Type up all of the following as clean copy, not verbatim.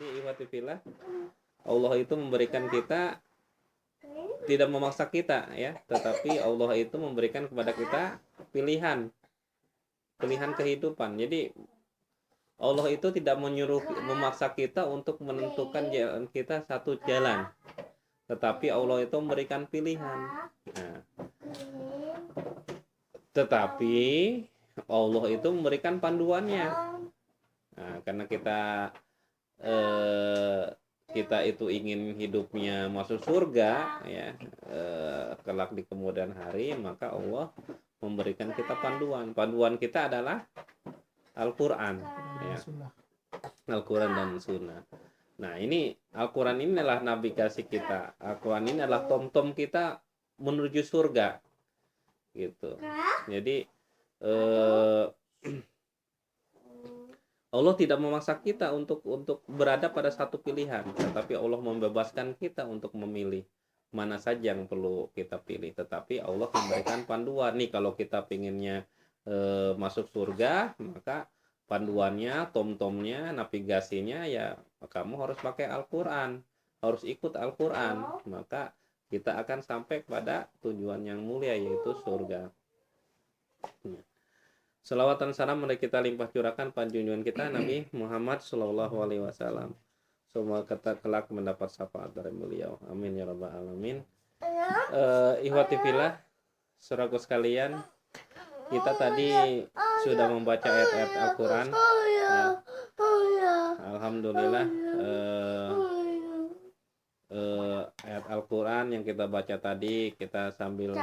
Jadi ikhwati fillah, Allah itu memberikan kita, tidak memaksa kita ya, tetapi Allah itu memberikan kepada kita pilihan, pilihan kehidupan. Jadi Allah itu tidak memaksa kita untuk menentukan jalan kita satu jalan, tetapi Allah itu memberikan pilihan. Nah, tetapi Allah itu memberikan panduannya. Nah, karena kita itu ingin hidupnya masuk surga ya, kelak di kemudian hari, maka Allah memberikan kita panduan. Panduan kita adalah Al-Quran ya. Al-Quran dan Sunnah. Nah, ini Al-Quran ini adalah navigasi kita. Al-Quran ini adalah tom-tom kita menuju surga gitu. Jadi Allah tidak memaksa kita untuk berada pada satu pilihan, tetapi Allah membebaskan kita untuk memilih mana saja yang perlu kita pilih. Tetapi Allah memberikan panduan nih, kalau kita pinginnya masuk surga, maka panduannya, tom-tomnya, navigasinya ya kamu harus pakai Al-Quran, harus ikut Al-Quran, maka kita akan sampai pada tujuan yang mulia, yaitu surga. Salawat dan salam mari kita limpah curahkan pada junjungan kita Nabi Muhammad Shallallahu Alaihi Wasallam. Semua kita kelak mendapat syafaat dari beliau. Amin ya rabbal alamin. Ikhwati fillah, saudaraku sekalian, kita tadi sudah membaca ayat-ayat Al-Quran. Ya. Alhamdulillah, ayat Al-Quran yang kita baca tadi, kita sambil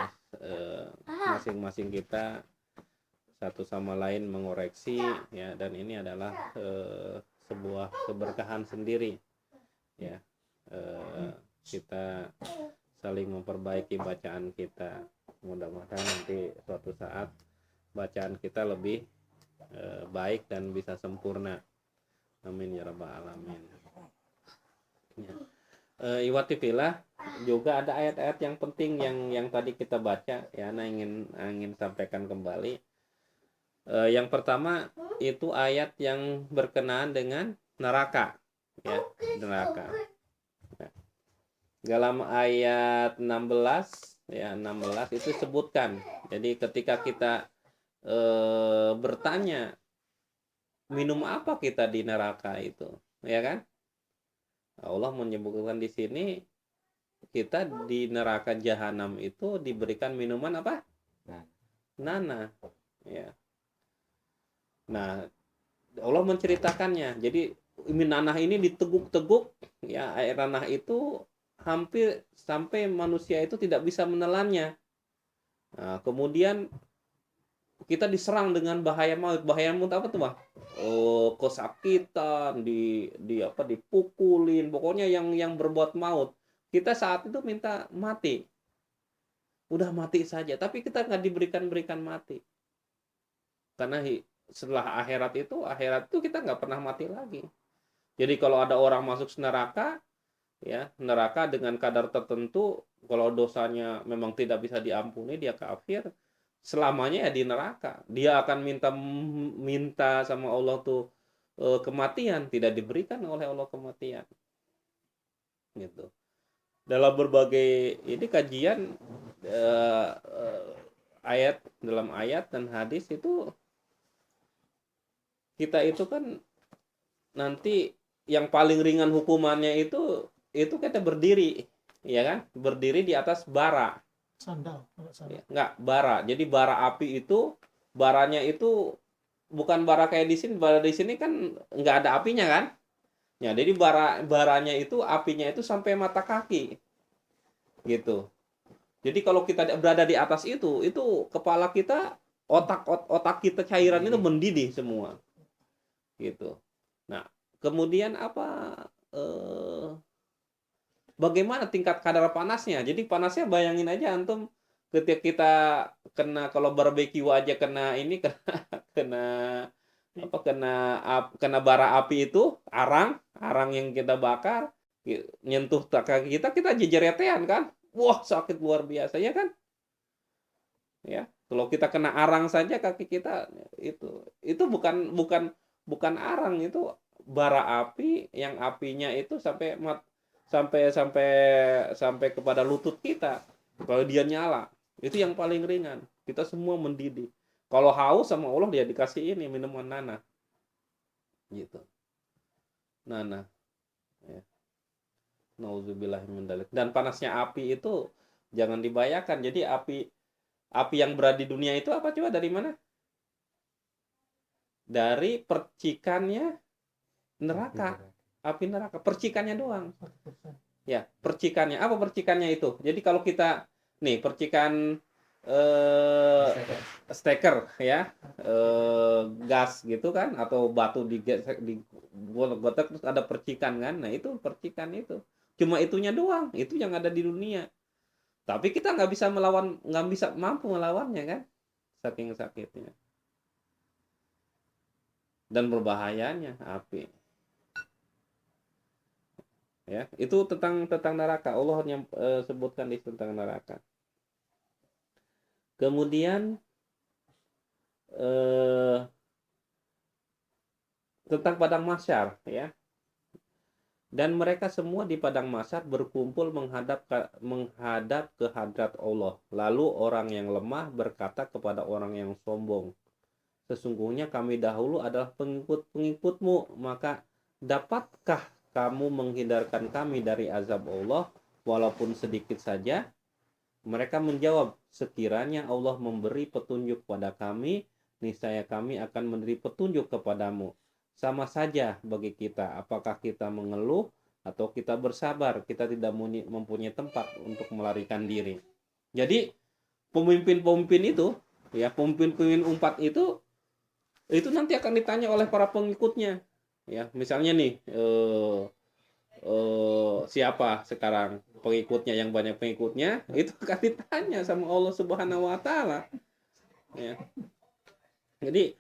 masing-masing kita satu sama lain mengoreksi ya, dan ini adalah sebuah keberkahan sendiri ya, kita saling memperbaiki bacaan kita. Mudah-mudahan nanti suatu saat bacaan kita lebih baik dan bisa sempurna. Amin ya rabbal alamin ya. Ikhwati fillah, juga ada ayat-ayat yang penting yang tadi kita baca ya, ingin sampaikan kembali. Yang pertama itu ayat yang berkenaan dengan neraka ya, neraka. Dalam ayat 16 ya, 16 itu sebutkan. Jadi ketika kita bertanya minum apa kita di neraka itu, ya kan? Allah menyebutkan di sini kita di neraka jahanam itu diberikan minuman apa? Nana ya. Nah, Allah menceritakannya. Jadi nanah ini diteguk-teguk ya, air nanah itu hampir sampai manusia itu tidak bisa menelannya. Nah, kemudian kita diserang dengan bahaya maut. Bahaya maut apa tuh, Bang? Oh, kesakitan, dipukulin, pokoknya yang berbuat maut. Kita saat itu minta mati. Udah mati saja, tapi kita nggak diberikan mati. Karena setelah akhirat itu kita nggak pernah mati lagi. Jadi kalau ada orang masuk neraka ya, neraka dengan kadar tertentu, kalau dosanya memang tidak bisa diampuni, dia kafir, selamanya ya di neraka. Dia akan minta sama Allah tuh kematian, tidak diberikan oleh Allah kematian gitu. Dalam berbagai ini kajian dalam ayat dan hadis itu, kita itu kan nanti yang paling ringan hukumannya itu kita berdiri, ya kan? Berdiri di atas bara. Sandal. Enggak, bara. Jadi bara api itu, baranya itu bukan bara kayak di sini. Bara di sini kan enggak ada apinya kan? Ya, jadi baranya itu, apinya itu sampai mata kaki. Gitu. Jadi kalau kita berada di atas itu kepala kita, otak kita, cairan itu mendidih semua. Gitu. Nah, kemudian bagaimana tingkat kadar panasnya? Jadi panasnya bayangin aja antum, ketika kita kalau barbeque aja kena kena bara api itu, arang yang kita bakar nyentuh kaki kita jejeretean kan? Wah, sakit luar biasa ya kan? Ya, kalau kita kena arang saja kaki kita itu bukan arang, itu bara api yang apinya itu sampai sampai sampai kepada lutut kita. Kalau dia nyala, itu yang paling ringan. Kita semua mendidih. Kalau haus sama Allah dia dikasih ini minuman nanah. Gitu. Nanah. Ya. Nauzubillah min dzalik. Dan panasnya api itu jangan dibayangkan. Jadi api yang berada di dunia itu apa coba dari mana? Dari percikannya neraka. Api neraka, percikannya doang. Ya, percikannya. Apa percikannya itu? Jadi kalau kita nih percikan steker ya, gas gitu kan, atau batu di gotek terus ada percikan kan. Nah, itu percikan itu. Cuma itunya doang, itu yang ada di dunia. Tapi kita nggak bisa mampu melawannya kan, saking sakitnya dan berbahayanya api. Ya, itu tentang neraka. Allah sebutkan di tentang neraka. Kemudian tentang padang mahsyar ya. Dan mereka semua di padang mahsyar berkumpul menghadap ke hadrat Allah. Lalu orang yang lemah berkata kepada orang yang sombong, sesungguhnya kami dahulu adalah pengikut-pengikutmu, maka dapatkah kamu menghindarkan kami dari azab Allah walaupun sedikit saja? Mereka menjawab, sekiranya Allah memberi petunjuk pada kami, niscaya kami akan memberi petunjuk kepadamu. Sama saja bagi kita, apakah kita mengeluh atau kita bersabar, kita tidak mempunyai tempat untuk melarikan diri. Jadi pemimpin-pemimpin itu, ya pemimpin-pemimpin umat itu nanti akan ditanya oleh para pengikutnya. Ya, misalnya nih siapa sekarang pengikutnya yang banyak pengikutnya, itu akan ditanya sama Allah Subhanahu wa taala. Ya. Jadi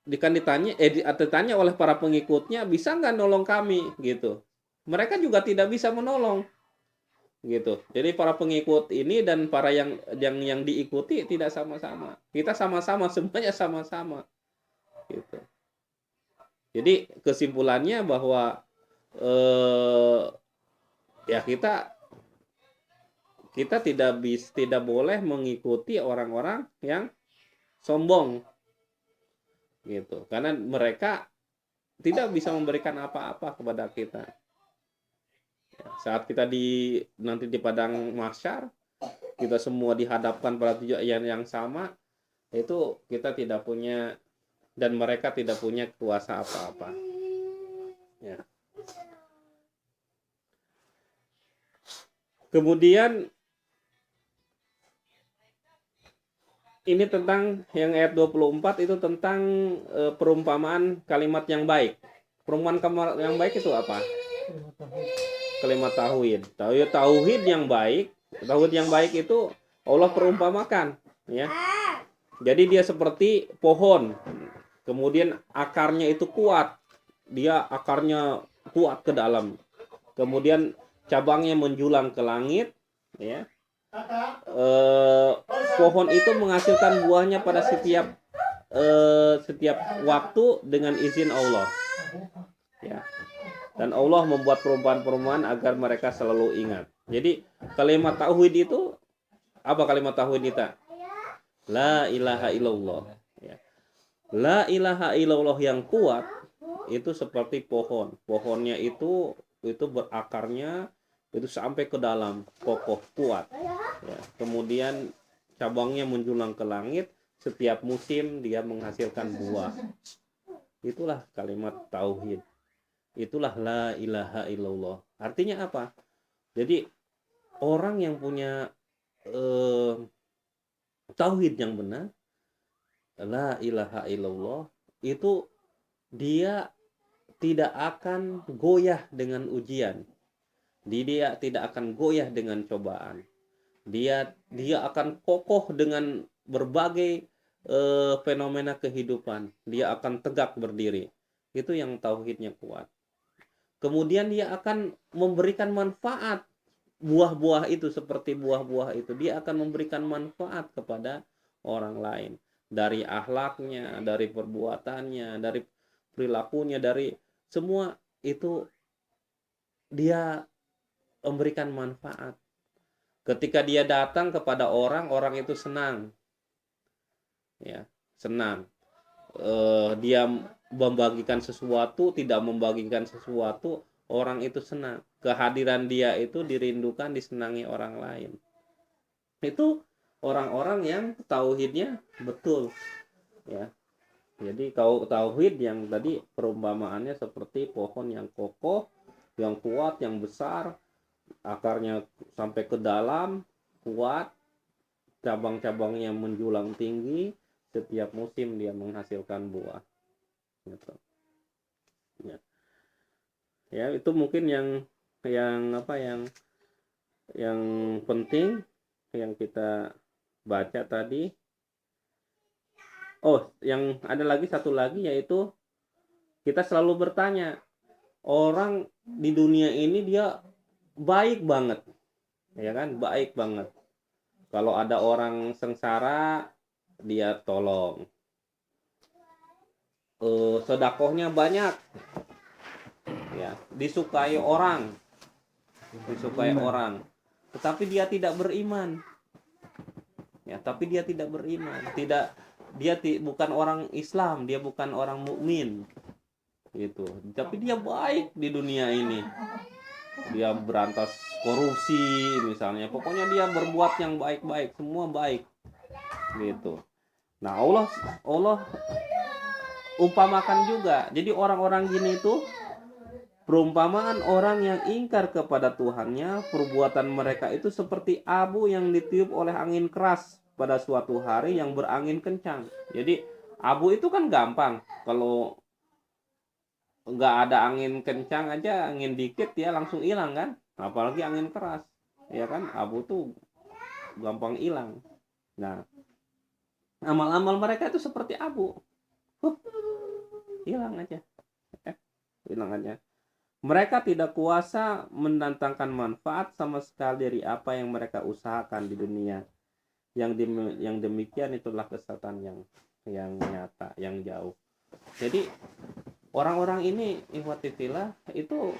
ditanya oleh para pengikutnya, bisa nggak nolong kami gitu. Mereka juga tidak bisa menolong gitu. Jadi para pengikut ini dan para yang diikuti tidak sama-sama. Kita sama-sama, semuanya sama-sama gitu. Jadi kesimpulannya bahwa ya kita tidak boleh mengikuti orang-orang yang sombong gitu, karena mereka tidak bisa memberikan apa-apa kepada kita. Saat kita nanti di padang mahsyar, kita semua dihadapkan pada tujuan yang sama, itu kita tidak punya dan mereka tidak punya kuasa apa-apa. Ya. Kemudian ini tentang yang ayat 24 itu tentang perumpamaan kalimat yang baik. Perumpamaan kalimat yang baik itu apa? Kalimat tauhid. Tauhid yang baik. Tauhid yang baik itu Allah perumpamakan, ya. Jadi dia seperti pohon. Kemudian akarnya itu kuat. Dia akarnya kuat ke dalam. Kemudian cabangnya menjulang ke langit, ya. Pohon itu menghasilkan buahnya pada setiap waktu dengan izin Allah, ya. Dan Allah membuat perumpamaan-perumpamaan agar mereka selalu ingat. Jadi kalimat tauhid itu apa? Kalimat tauhid itu la ilaha illallah, ya. La ilaha illallah yang kuat itu seperti pohon. Pohonnya itu berakarnya itu sampai ke dalam, kokoh, kuat, ya. Kemudian cabangnya menjulang ke langit, setiap musim dia menghasilkan buah. Itulah kalimat tauhid. Itulah la ilaha illallah. Artinya apa? Jadi orang yang punya tauhid yang benar, la ilaha illallah, itu dia tidak akan goyah dengan ujian. Dia tidak akan goyah dengan cobaan. Dia akan kokoh dengan berbagai fenomena kehidupan. Dia akan tegak berdiri. Itu yang tauhidnya kuat. Kemudian dia akan memberikan manfaat. Buah-buah itu seperti buah-buah itu. Dia akan memberikan manfaat kepada orang lain. Dari akhlaknya, dari perbuatannya, dari perilakunya, dari semua itu dia memberikan manfaat. Ketika dia datang kepada orang, orang itu senang, ya, senang. Dia membagikan sesuatu, tidak membagikan sesuatu, orang itu senang. Kehadiran dia itu dirindukan, disenangi orang lain. Itu orang-orang yang tauhidnya betul, ya. Jadi kalau tauhid yang tadi perumpamaannya seperti pohon yang kokoh, yang kuat, yang besar, akarnya sampai ke dalam, kuat, cabang-cabangnya menjulang tinggi, setiap musim dia menghasilkan buah. Gitu. Ya. Ya, itu mungkin yang penting yang kita baca tadi. Oh, yang ada lagi satu lagi, yaitu kita selalu bertanya, orang di dunia ini dia baik banget, ya kan, baik banget. Kalau ada orang sengsara, dia tolong. Sedekahnya banyak, ya, disukai orang, tetapi dia tidak beriman, ya, bukan orang Islam, dia bukan orang mukmin, gitu. Tapi dia baik di dunia ini, dia berantas korupsi misalnya, pokoknya dia berbuat yang baik-baik, semua baik, gitu. Nah, Allah umpamakan juga. Jadi orang-orang gini itu perumpamaan orang yang ingkar kepada Tuhannya, perbuatan mereka itu seperti abu yang ditiup oleh angin keras pada suatu hari yang berangin kencang. Jadi abu itu kan gampang, kalau nggak ada angin kencang aja, angin dikit ya langsung hilang kan, apalagi angin keras, ya kan, abu tuh gampang hilang. Nah, amal-amal mereka itu seperti abu, hilang aja. Mereka tidak kuasa mendatangkan manfaat sama sekali dari apa yang mereka usahakan di dunia. Yang demikian itulah kesesatan yang nyata, yang jauh. Jadi orang-orang ini ikhwatifillah itu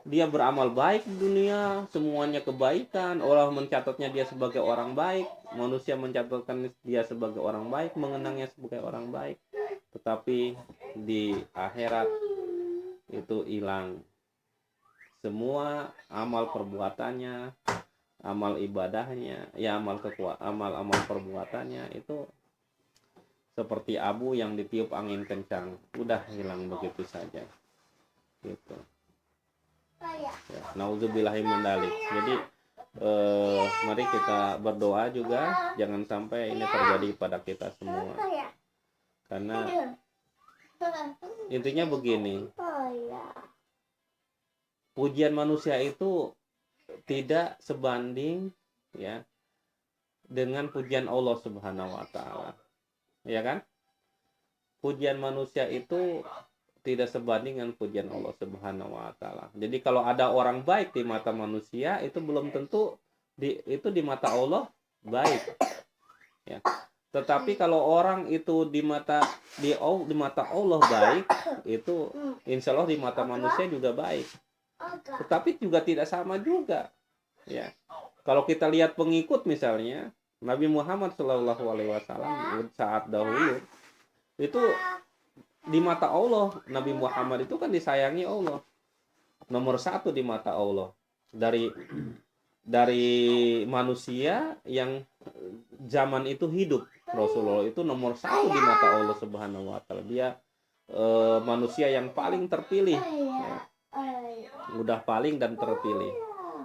dia beramal baik di dunia, semuanya kebaikan, Allah mencatatnya dia sebagai orang baik, manusia mencatatkan dia sebagai orang baik, mengenangnya sebagai orang baik. Tetapi di akhirat itu hilang semua amal perbuatannya, amal ibadahnya, ya, amal perbuatannya itu seperti abu yang ditiup angin kencang, udah hilang begitu saja, gitu. Ya, nauzubillahi min dzalik. Jadi mari kita berdoa juga jangan sampai ini terjadi pada kita semua, karena intinya begini, pujian manusia itu tidak sebanding, ya, dengan pujian Allah Subhanahu wa taala. Ya kan? Pujian manusia itu tidak sebanding dengan pujian Allah Subhanahu wa taala. Jadi kalau ada orang baik di mata manusia, itu belum tentu itu di mata Allah baik. Ya. Tetapi kalau orang itu di mata Allah baik, itu insya Allah di mata manusia juga baik. Tetapi juga tidak sama juga, ya. Kalau kita lihat pengikut misalnya Nabi Muhammad SAW saat dahulu, itu di mata Allah Nabi Muhammad itu kan disayangi Allah, nomor satu di mata Allah dari manusia yang zaman itu hidup. Rasulullah itu nomor satu di mata Allah Subhanahu wa taala. Dia manusia yang paling terpilih, ya. Udah paling dan terpilih,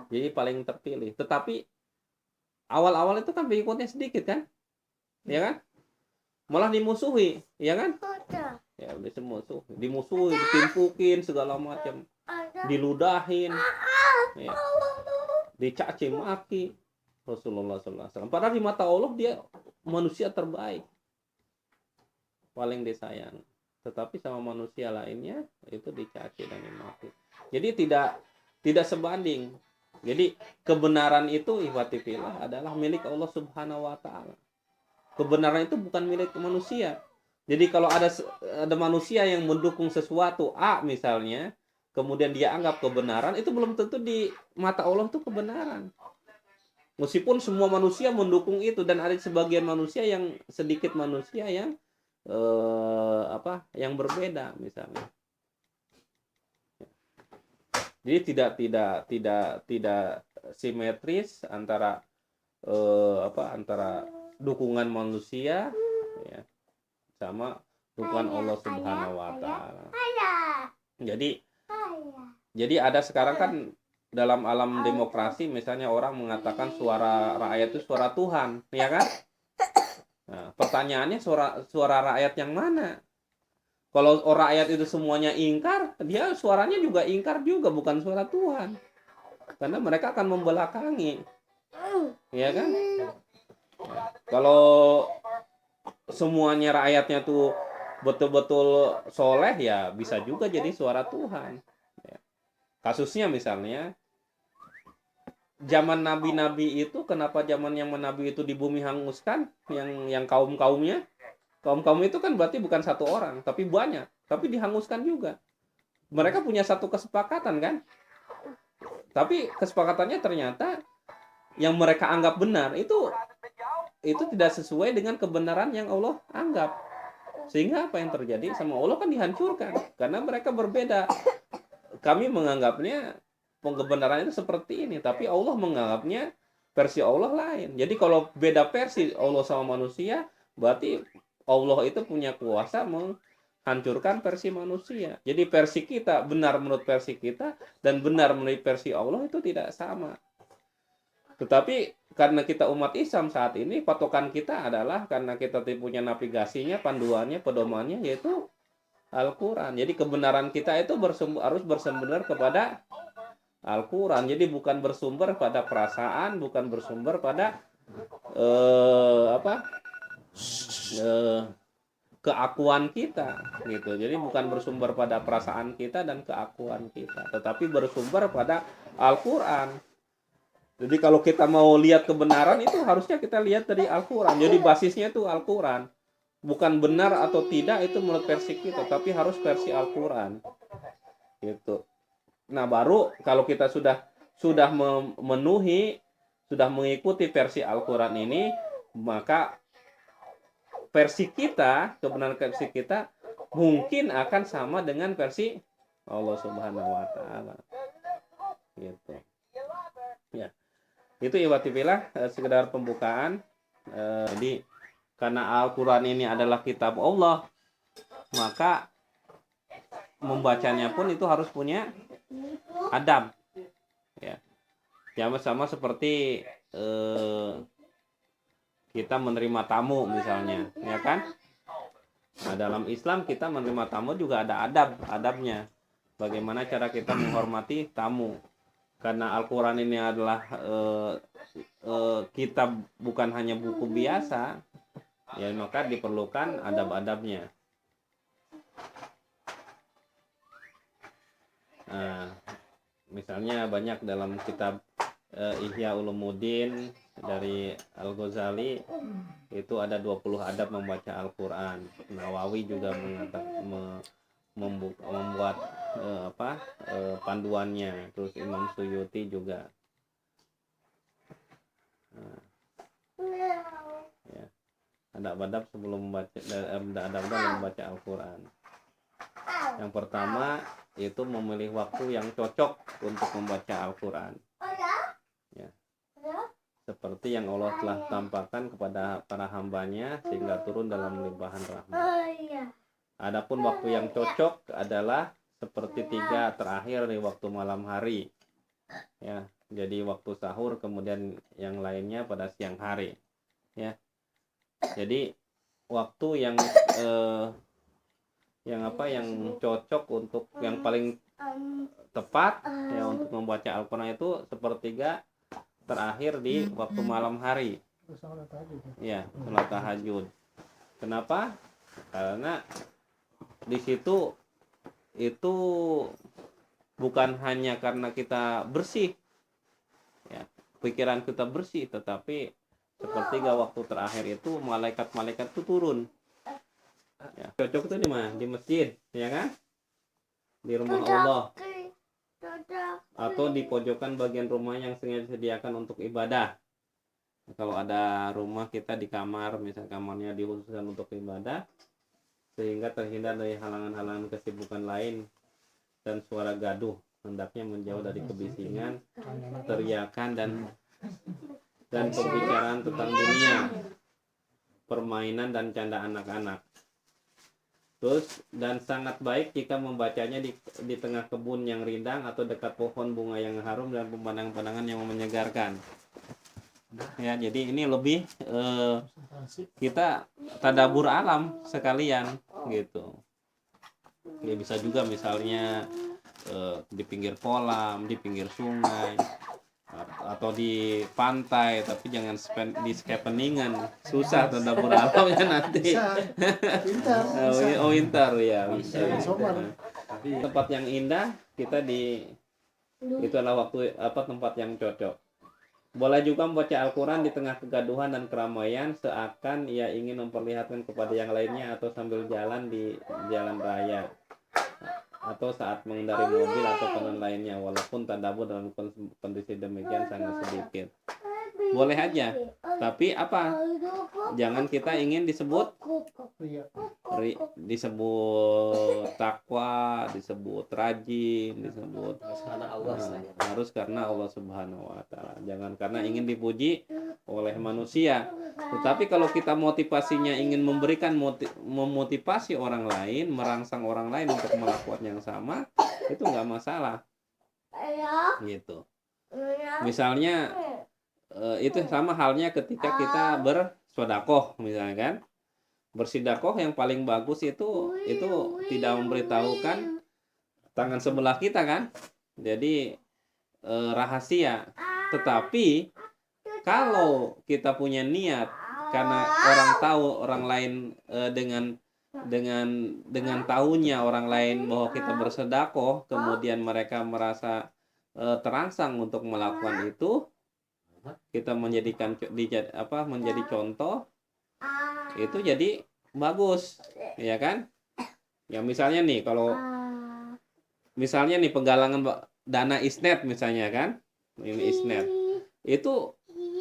jadi paling terpilih. Tetapi awal-awal itu kan pengikutnya sedikit kan, ya kan, malah dimusuhi, ya kan, ya, dimusuhi, ditimpukin segala macam, diludahin, ya, dicaci maki Rasulullah SAW. Padahal di mata Allah dia manusia terbaik, paling disayang. Tetapi sama manusia lainnya itu dicaci dan dimaki. Jadi tidak sebanding. Jadi kebenaran itu ikhwatifillah adalah milik Allah Subhanahu wa taala. Kebenaran itu bukan milik manusia. Jadi kalau ada manusia yang mendukung sesuatu A misalnya, kemudian dia anggap kebenaran, itu belum tentu di mata Allah itu kebenaran. Meskipun semua manusia mendukung itu, dan ada sebagian manusia yang sedikit manusia yang yang berbeda misalnya. Jadi tidak simetris antara antara dukungan manusia, ya, sama dukungan Allah Subhanahu wa taala. Jadi ada sekarang kan dalam alam demokrasi misalnya orang mengatakan suara rakyat itu suara Tuhan, ya kan? Nah, pertanyaannya suara rakyat yang mana? Kalau rakyat itu semuanya ingkar, dia suaranya juga ingkar juga, bukan suara Tuhan. Karena mereka akan membelakangi. Ya kan? Kalau semuanya rakyatnya tuh betul-betul soleh, ya bisa juga jadi suara Tuhan. Ya. Kasusnya misalnya zaman nabi-nabi itu, kenapa zaman yang nabi itu di bumi hanguskan, yang kaum-kaumnya? Kaum-kaum itu kan berarti bukan satu orang, tapi banyak, tapi dihanguskan juga. Mereka punya satu kesepakatan kan? Tapi kesepakatannya ternyata yang mereka anggap benar itu tidak sesuai dengan kebenaran yang Allah anggap. Sehingga apa yang terjadi sama Allah kan dihancurkan karena mereka berbeda. Kami menganggapnya kebenaran itu seperti ini, tapi Allah menganggapnya versi Allah lain. Jadi kalau beda versi Allah sama manusia, berarti Allah itu punya kuasa menghancurkan versi manusia. Jadi versi kita benar menurut versi kita dan benar menurut versi Allah itu tidak sama. Tetapi karena kita umat Islam saat ini, patokan kita adalah karena kita punya navigasinya, panduannya, pedomannya, yaitu Al-Quran. Jadi kebenaran kita itu harus bersumber kepada Al-Quran. Jadi bukan bersumber pada perasaan, bukan bersumber pada keakuan kita, gitu. Jadi bukan bersumber pada perasaan kita dan keakuan kita, tetapi bersumber pada Al-Quran. Jadi kalau kita mau lihat kebenaran itu harusnya kita lihat dari Al-Quran. Jadi basisnya itu Al-Quran. Bukan benar atau tidak itu menurut versi kita, tapi harus versi Al-Quran. Gitu. Nah, baru kalau kita sudah memenuhi, sudah mengikuti versi Al-Quran ini, maka versi kita, kebenaran versi kita mungkin akan sama dengan versi Allah Subhanahu wa taala. Gitu. Ya. Itu iwatibillah sekedar pembukaan. Jadi karena Al-Quran ini adalah kitab Allah, maka membacanya pun itu harus punya adab, ya. Sama seperti kita menerima tamu misalnya, ya kan? Nah, dalam Islam kita menerima tamu juga ada adabnya. Bagaimana cara kita menghormati tamu? Karena Al-Quran ini adalah kitab, bukan hanya buku biasa, ya, maka diperlukan adab-adabnya. Nah, misalnya banyak dalam kitab Ihya Ulumuddin dari Al-Ghazali itu ada 20 adab membaca Al-Quran. Nawawi juga membuat panduannya. Terus Imam Suyuti juga. Ya. Adab-adab sebelum membaca, adab-adab membaca Al-Quran. Yang pertama itu memilih waktu yang cocok untuk membaca Al-Quran. Ya. Seperti yang Allah telah tampakkan kepada para hambanya sehingga turun dalam limpahan rahmat. Adapun waktu yang cocok adalah seperti 3 terakhir di waktu malam hari. Ya, jadi waktu sahur, kemudian yang lainnya pada siang hari. Ya. Jadi waktu yang cocok untuk yang paling tepat ya untuk membaca Al-Quran itu sepertiga terakhir di waktu malam hari. Ya, salat tahajud. Kenapa? Karena di situ itu bukan hanya karena kita bersih, ya, pikiran kita bersih, tetapi sepertiga waktu terakhir itu malaikat-malaikat itu turun. Ya, cocok itu di mana? Di masjid, ya kan? Di rumah Allah atau di pojokan bagian rumah yang sengaja disediakan untuk ibadah. Kalau ada rumah kita di kamar, misal kamarnya dikhususkan untuk ibadah, sehingga terhindar dari halangan-halangan kesibukan lain dan suara gaduh, hendaknya menjauh dari kebisingan, teriakan dan pembicaraan tentang dunia, permainan dan canda anak-anak. Terus, dan sangat baik jika membacanya di tengah kebun yang rindang atau dekat pohon bunga yang harum dan pemandangan-pemandangan yang menyegarkan. Ya, jadi ini lebih kita tadabur alam sekalian gitu. Ya bisa juga misalnya di pinggir kolam, di pinggir sungai, atau di pantai, tapi jangan di scapeningan, susah tadabur alamnya nanti. Pintar. Oh, intar ya. Tempat yang indah kita itu adalah tempat yang cocok. Boleh juga membaca Al-Quran di tengah kegaduhan dan keramaian seakan ia ingin memperlihatkan kepada yang lainnya atau sambil jalan di jalan raya atau saat mengendari mobil atau peran lainnya, walaupun tadabbur dalam kondisi demikian sangat sedikit. Boleh aja, tapi apa? Jangan kita ingin disebut takwa, disebut rajin, disebut harus karena Allah Subhanahu wa taala. Jangan karena ingin dipuji oleh manusia. Tetapi kalau kita motivasinya ingin memotivasi orang lain, merangsang orang lain untuk melakukan yang sama, itu nggak masalah. Gitu. Misalnya itu sama halnya ketika kita bersedekah misalnya kan. Bersedekah yang paling bagus itu tidak memberitahukan tangan sebelah kita kan. Jadi rahasia. Tetapi kalau kita punya niat karena orang tahu orang lain dengan tahunya orang lain bahwa kita bersedekah, kemudian mereka merasa terangsang untuk melakukan itu, kita menjadi contoh, itu jadi bagus, ya kan? Ya misalnya nih kalau misalnya nih penggalangan dana isnet misalnya kan, ini isnet itu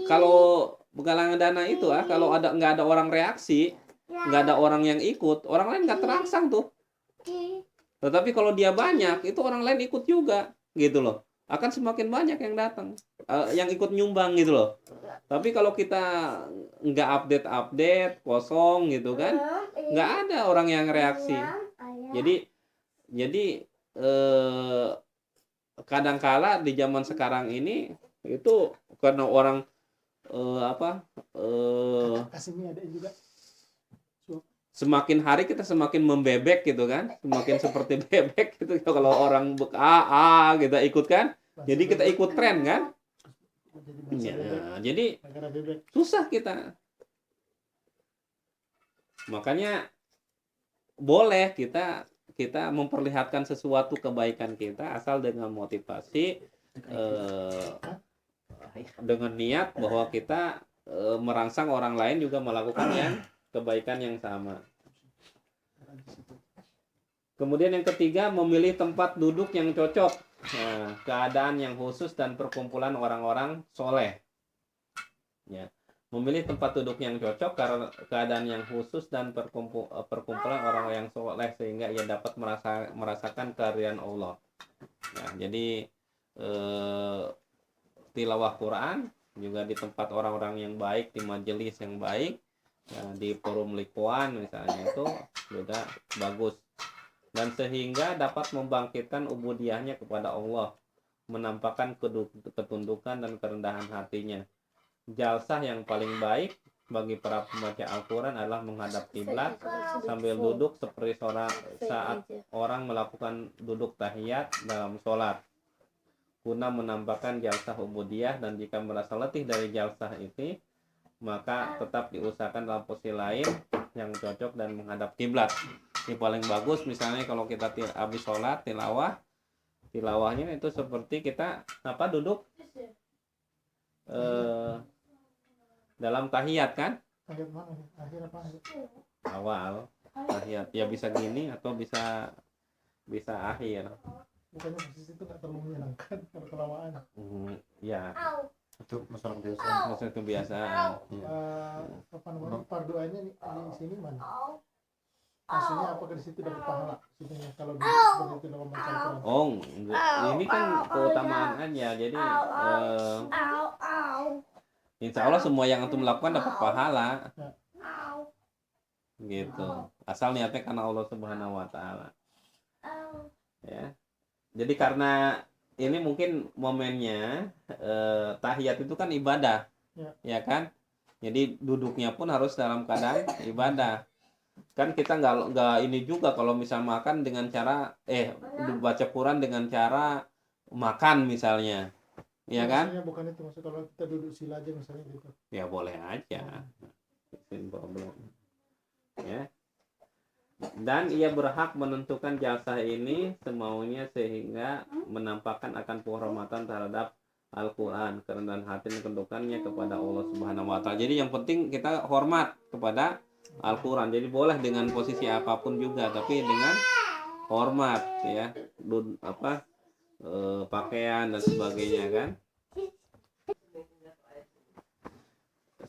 kalau penggalangan dana itu kalau nggak ada orang reaksi, nggak ada orang yang ikut, orang lain nggak terangsang tuh. Tetapi kalau dia banyak, itu orang lain ikut juga, gitu loh. Akan semakin banyak yang datang, yang ikut nyumbang gitu loh. Tapi kalau kita nggak update kosong gitu kan, nggak ada orang yang reaksi. Jadi kadangkala di zaman sekarang ini itu karena orang kasihnya ada juga. Semakin hari kita semakin membebek gitu kan, semakin seperti bebek gitu. Kalau orang kita ikut kan, jadi kita ikut tren kan. Jadi susah kita. Makanya boleh kita memperlihatkan sesuatu kebaikan kita asal dengan motivasi dengan niat bahwa kita merangsang orang lain juga melakukan kebaikan yang sama. Kemudian yang ketiga, memilih tempat duduk yang cocok. Nah, keadaan yang khusus dan perkumpulan orang-orang soleh. Ya. Memilih tempat duduk yang cocok karena keadaan yang khusus dan perkumpulan orang yang soleh sehingga ia dapat merasakan kehadiran Allah. Nah, jadi tilawah Quran juga di tempat orang-orang yang baik, di majelis yang baik, di forum likuan misalnya, itu juga bagus. Dan sehingga dapat membangkitkan ubudiyahnya kepada Allah, menampakkan ketundukan dan kerendahan hatinya. Jalsah yang paling baik bagi para pembaca Al-Quran adalah menghadap kiblat sambil duduk seperti saat orang melakukan duduk tahiyat dalam sholat, guna menampakkan jalsah ubudiyah. Dan jika merasa letih dari jalsah itu, maka tetap diusahakan dalam posisi lain yang cocok dan menghadap kiblat. Ini paling bagus misalnya kalau kita habis sholat tilawahnya itu seperti kita duduk dalam tahiyat kan, awal tahiyat. Ya bisa gini atau bisa akhir. Bukannya posisi itu nggak terlalu menyenangkan kalau kelamaan. Ya, Itu masalah kebiasaan. maksudnya kebiasaan. Apa namanya pardoanya nih di sini mana? Maksudnya apakah di situ dapat pahala? Maksudnya kalau di seperti itu dalam membaca Al-Quran. Oh, ini kan keutamaan aja. Jadi insya Allah semua yang antum lakukan dapat pahala. Gitu. Asal niatnya karena Allah Subhanahu wa taala. Ya. Jadi karena ini mungkin momennya tahiyat itu kan ibadah. Ya kan? Jadi duduknya pun harus dalam keadaan ibadah. Kan kita nggak ini juga kalau misal makan dengan cara baca Quran dengan cara makan misalnya, ya kan? Maksudnya bukan itu, maksud kalau kita duduk sila aja misalnya gitu. Ya boleh aja, problem. Ya. Dan ia berhak menentukan jasa ini semaunya sehingga menampakkan akan penghormatan terhadap Al-Quran, kerendahan hati dan ketundukannya kepada Allah Subhanahu wa taala. Jadi yang penting kita hormat kepada Al-Quran. Jadi boleh dengan posisi apapun juga, tapi dengan hormat ya, pakaian dan sebagainya kan.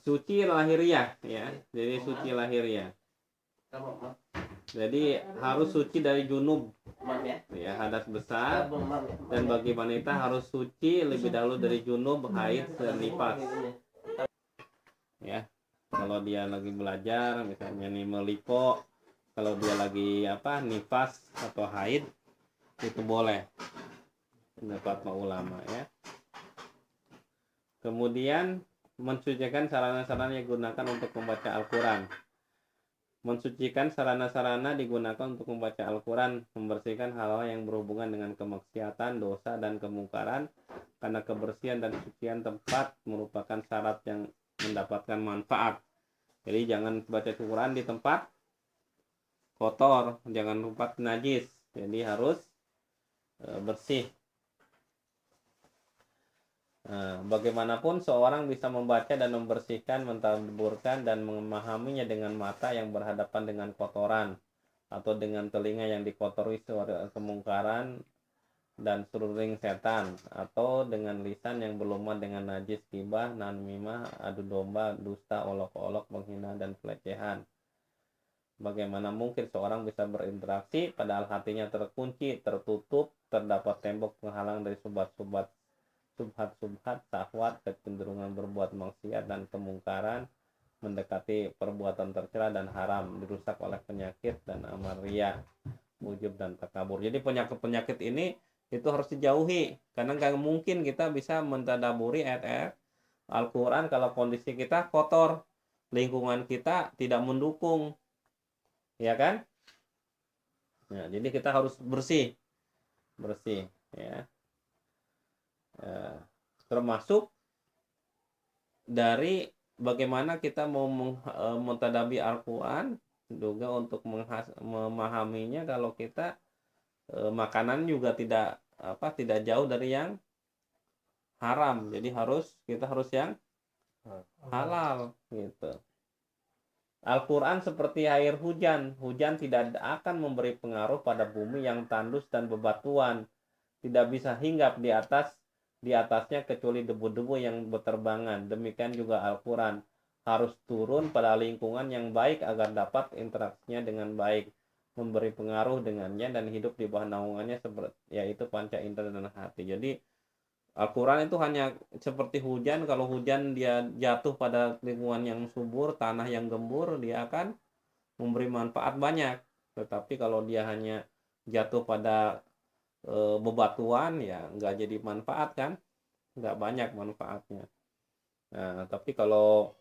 Suci lahiriah ya. Jadi suci lahiriah. Jadi harus suci dari junub ya, hadas besar, dan bagi wanita harus suci lebih dahulu dari junub, haid dan nifas. Ya. Kalau dia lagi belajar misalnya nih melipo, kalau dia lagi nifas atau haid itu boleh, pendapat ulama ya. Kemudian mensucikan sarana-sarana yang digunakan untuk membaca Al-Quran. Mensucikan sarana-sarana digunakan untuk membaca Al-Quran, membersihkan hal-hal yang berhubungan dengan kemaksiatan, dosa, dan kemungkaran, karena kebersihan dan kesucian tempat merupakan syarat yang mendapatkan manfaat. Jadi jangan baca Quran di tempat kotor, jangan tempat najis. Jadi harus bersih. Bagaimanapun seorang bisa membaca dan membersihkan, mentadabburkan dan memahaminya dengan mata yang berhadapan dengan kotoran, atau dengan telinga yang dikotori suara kemungkaran dan seruding setan, atau dengan lisan yang berlumah dengan najis, gibah, namimah, adu domba, dusta, olok-olok, menghina dan pelecehan. Bagaimana mungkin seorang bisa berinteraksi padahal hatinya terkunci, tertutup, terdapat tembok penghalang dari subhat-subhat, syahwat, kecenderungan berbuat maksiat dan kemungkaran, mendekati perbuatan tercela dan haram, dirusak oleh penyakit dan amal riya, ujub dan takabur. Jadi penyakit-penyakit ini itu harus dijauhi, karena nggak mungkin kita bisa mentadaburi ayat-ayat Al-Quran kalau kondisi kita kotor, lingkungan kita tidak mendukung, ya kan? Ya, jadi kita harus bersih ya. Termasuk dari bagaimana kita mau mentadabi Al-Quran juga untuk memahaminya. Kalau kita makanan juga tidak jauh dari yang haram, jadi kita harus yang halal gitu. Al-Quran seperti air hujan tidak akan memberi pengaruh pada bumi yang tandus dan bebatuan, tidak bisa hinggap di atasnya kecuali debu-debu yang berterbangan. Demikian juga Al-Quran harus turun pada lingkungan yang baik agar dapat interaksinya dengan baik, memberi pengaruh dengannya dan hidup di bawah naungannya, yaitu panca indera dan hati. Jadi Al-Quran itu hanya seperti hujan. Kalau hujan dia jatuh pada lingkungan yang subur, tanah yang gembur, dia akan memberi manfaat banyak. Tetapi kalau dia hanya jatuh pada bebatuan, ya nggak jadi manfaat kan, nggak banyak manfaatnya. Nah, tapi kalau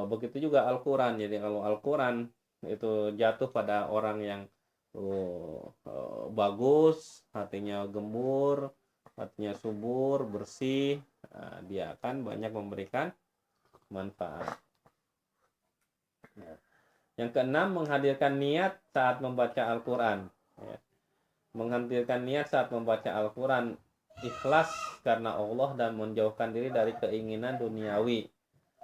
begitu juga Al-Quran. Jadi kalau Al-Quran itu jatuh pada orang yang bagus, hatinya gembur, hatinya subur, bersih, dia akan banyak memberikan manfaat. Yang keenam, menghadirkan niat saat membaca Al-Quran. Menghadirkan niat saat membaca Al-Quran, ikhlas karena Allah dan menjauhkan diri dari keinginan duniawi,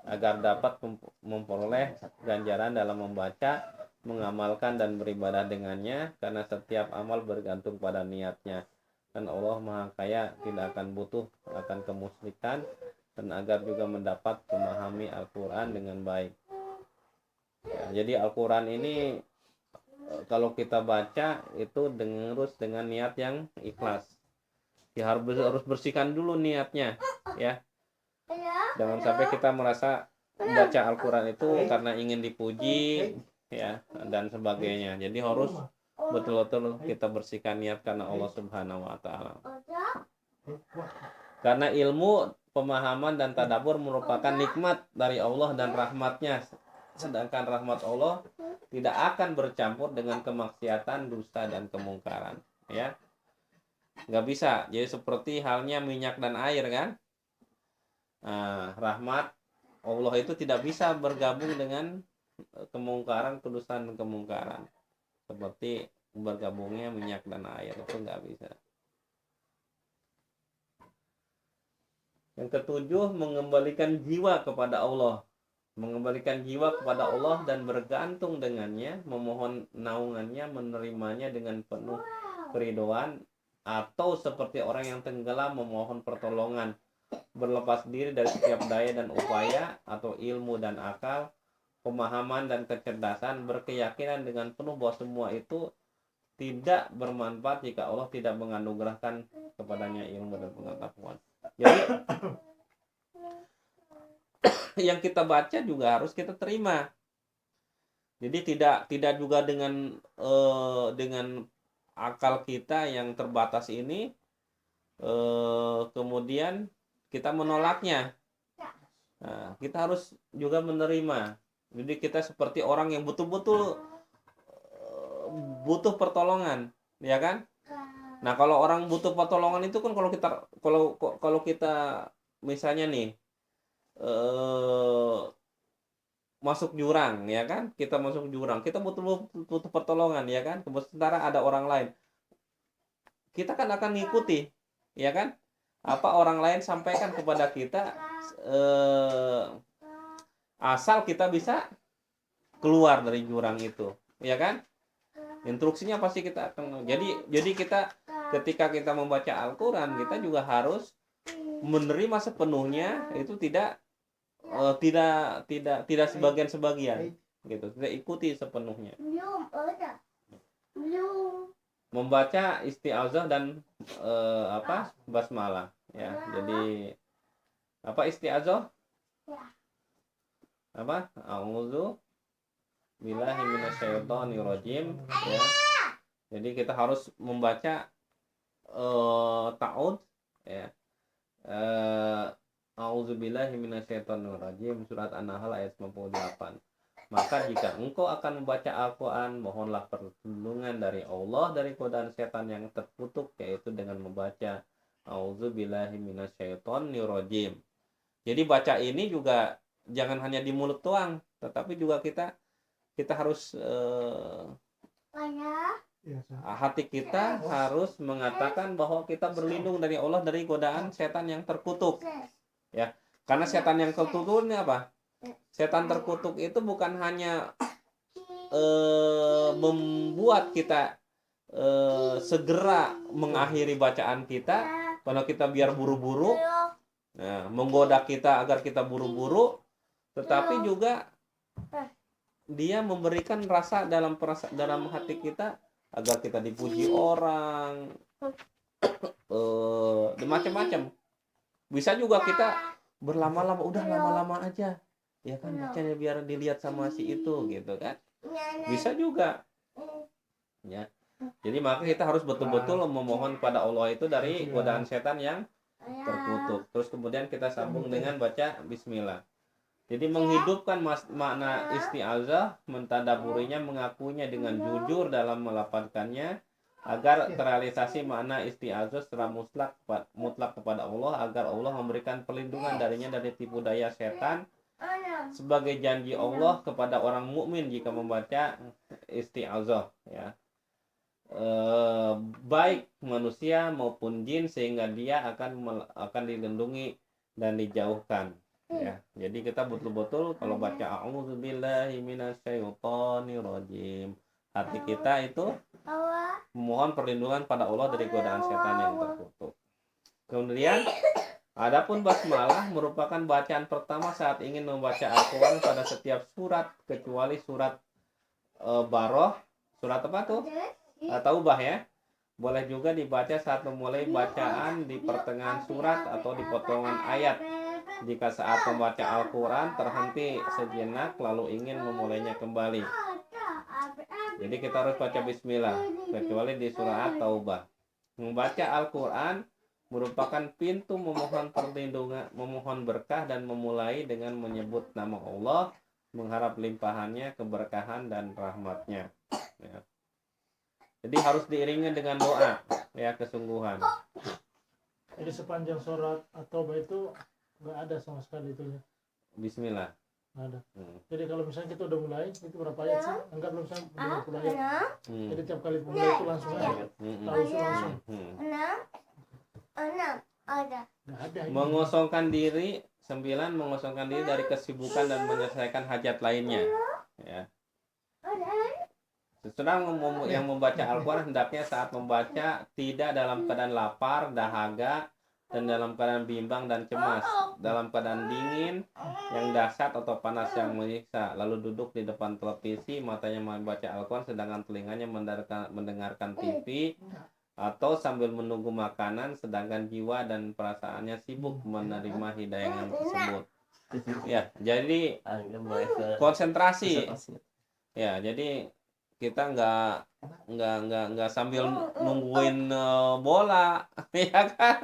agar dapat memperoleh ganjaran dalam membaca mengamalkan dan beribadah dengannya, karena setiap amal bergantung pada niatnya. Dan Allah Maha Kaya, tidak akan butuh akan kemusyrikan, dan agar juga mendapat memahami Al-Quran dengan baik. Ya, jadi Al-Quran ini kalau kita baca itu dengan niat yang ikhlas. Ya, harus bersihkan dulu niatnya, ya. Jangan sampai kita merasa baca Al-Quran itu karena ingin dipuji, ya, dan sebagainya. Jadi harus betul-betul kita bersihkan niat karena Allah Subhanahu wa Ta'ala. Karena ilmu, pemahaman, dan tadabbur merupakan nikmat dari Allah dan rahmatnya. Sedangkan rahmat Allah tidak akan bercampur dengan kemaksiatan, dusta, dan kemungkaran. Ya, nggak bisa. Jadi seperti halnya minyak dan air, kan? Nah, rahmat Allah itu tidak bisa bergabung dengan kemungkaran, kedustaan, dan kemungkaran. Seperti bergabungnya minyak dan air, itu nggak bisa. Yang ketujuh, mengembalikan jiwa kepada Allah. Mengembalikan jiwa kepada Allah dan bergantung dengannya, memohon naungannya, menerimanya dengan penuh keridoan, atau seperti orang yang tenggelam memohon pertolongan, berlepas diri dari setiap daya dan upaya, atau ilmu dan akal, pemahaman dan kecerdasan, berkeyakinan dengan penuh bahwa semua itu tidak bermanfaat jika Allah tidak menganugerahkan kepadanya ilmu dan pengetahuan. Jadi yang kita baca juga harus kita terima. Jadi tidak juga dengan akal kita yang terbatas ini kemudian kita menolaknya. Nah, kita harus juga menerima. Jadi kita seperti orang yang betul-betul butuh pertolongan, ya kan? Nah, kalau orang butuh pertolongan itu kan kalau kita misalnya nih masuk jurang, ya kan? Kita masuk jurang, kita butuh pertolongan, ya kan? Sementara ada orang lain, kita kan akan ngikuti, ya kan? Apa orang lain sampaikan kepada kita, asal kita bisa keluar dari jurang itu, ya kan? Instruksinya pasti kita akan. Jadi kita ketika kita membaca Al-Quran, kita juga harus menerima sepenuhnya, itu tidak sebagian gitu, tidak ikuti sepenuhnya. Membaca isti'azah dan basmalah, ya. Jadi apa isti'azah? Apa? A'udzu billahi minasyaitonir rajim, ya. Jadi kita harus membaca ta'awudz, ya. A'udzubillahi minasyaitonirrajim, surat An-Nahl ayat 98. Maka jika engkau akan membaca Al-Quran, mohonlah perlindungan dari Allah dari godaan setan yang terkutuk, yaitu dengan membaca A'udzubillahi minasyaitonirrajim. Jadi baca ini juga jangan hanya di mulut doang, tetapi juga kita harus hati kita harus mengatakan bahwa kita berlindung dari Allah dari godaan setan yang terkutuk, ya. Karena setan yang terkutuk ini apa? Setan terkutuk itu bukan hanya membuat kita segera mengakhiri bacaan kita, kalau kita biar buru-buru, menggoda kita agar kita buru-buru, tetapi juga dia memberikan rasa dalam hati kita agar kita dipuji orang, macam-macam. Bisa juga kita berlama-lama, udah lama-lama aja, ya kan, bacanya biar dilihat sama si itu, gitu kan. Bisa juga, ya. Jadi maka kita harus betul-betul memohon kepada Allah itu dari godaan setan yang terkutuk. Terus kemudian kita sambung dengan baca bismillah. Jadi menghidupkan makna isti'azah, mentadaburinya, mengakuinya dengan jujur dalam melafadzkannya, agar terrealisasi makna isti'azah secara mutlak kepada Allah, agar Allah memberikan perlindungan darinya dari tipu daya setan, sebagai janji Allah kepada orang mukmin jika membaca isti'azah, ya. Baik manusia maupun jin, sehingga dia akan dilindungi dan dijauhkan. Ya, jadi kita betul-betul kalau baca a'udzubillahi minasyaitonirrajim, hati kita itu memohon perlindungan pada Allah dari godaan setan yang terkutuk. Kemudian, adapun basmalah merupakan bacaan pertama saat ingin membaca Al-Quran pada setiap surat kecuali surat Baroh, surat apa tuh? Taubah ya. Boleh juga dibaca saat memulai bacaan di pertengahan surat atau di potongan ayat. Jika saat membaca Al-Quran terhenti sejenak lalu ingin memulainya kembali. Jadi kita harus baca bismillah, kecuali di surat Taubah. Membaca Al-Quran merupakan pintu memohon perlindungan, memohon berkah dan memulai dengan menyebut nama Allah, mengharap limpahannya, keberkahan dan rahmatnya. Ya. Jadi harus diiringi dengan doa, ya, kesungguhan. Jadi sepanjang surat atau itu nggak ada sama sekali itunya. Bismillah. Nggak ada. Jadi kalau misalnya kita udah mulai, itu berapa ayat sih? Anggap misalnya udah 20 ayat. Jadi tiap kali mulai itu langsung aja. Tahu sih langsung. Nggak ada. Mengosongkan diri, 9, mengosongkan diri dari kesibukan dan menyelesaikan hajat lainnya. Ya. Sedang yang membaca Al-Quran hendaknya saat membaca tidak dalam keadaan lapar, dahaga, dan dalam keadaan bimbang dan cemas, dalam keadaan dingin yang dahsyat atau panas yang menyiksa, lalu duduk di depan televisi, matanya membaca Al-Quran sedangkan telinganya mendengarkan TV, atau sambil menunggu makanan sedangkan jiwa dan perasaannya sibuk menerima hidayangan tersebut. Ya, jadi konsentrasi. Ya, jadi kita nggak sambil nungguin bola, ya kan?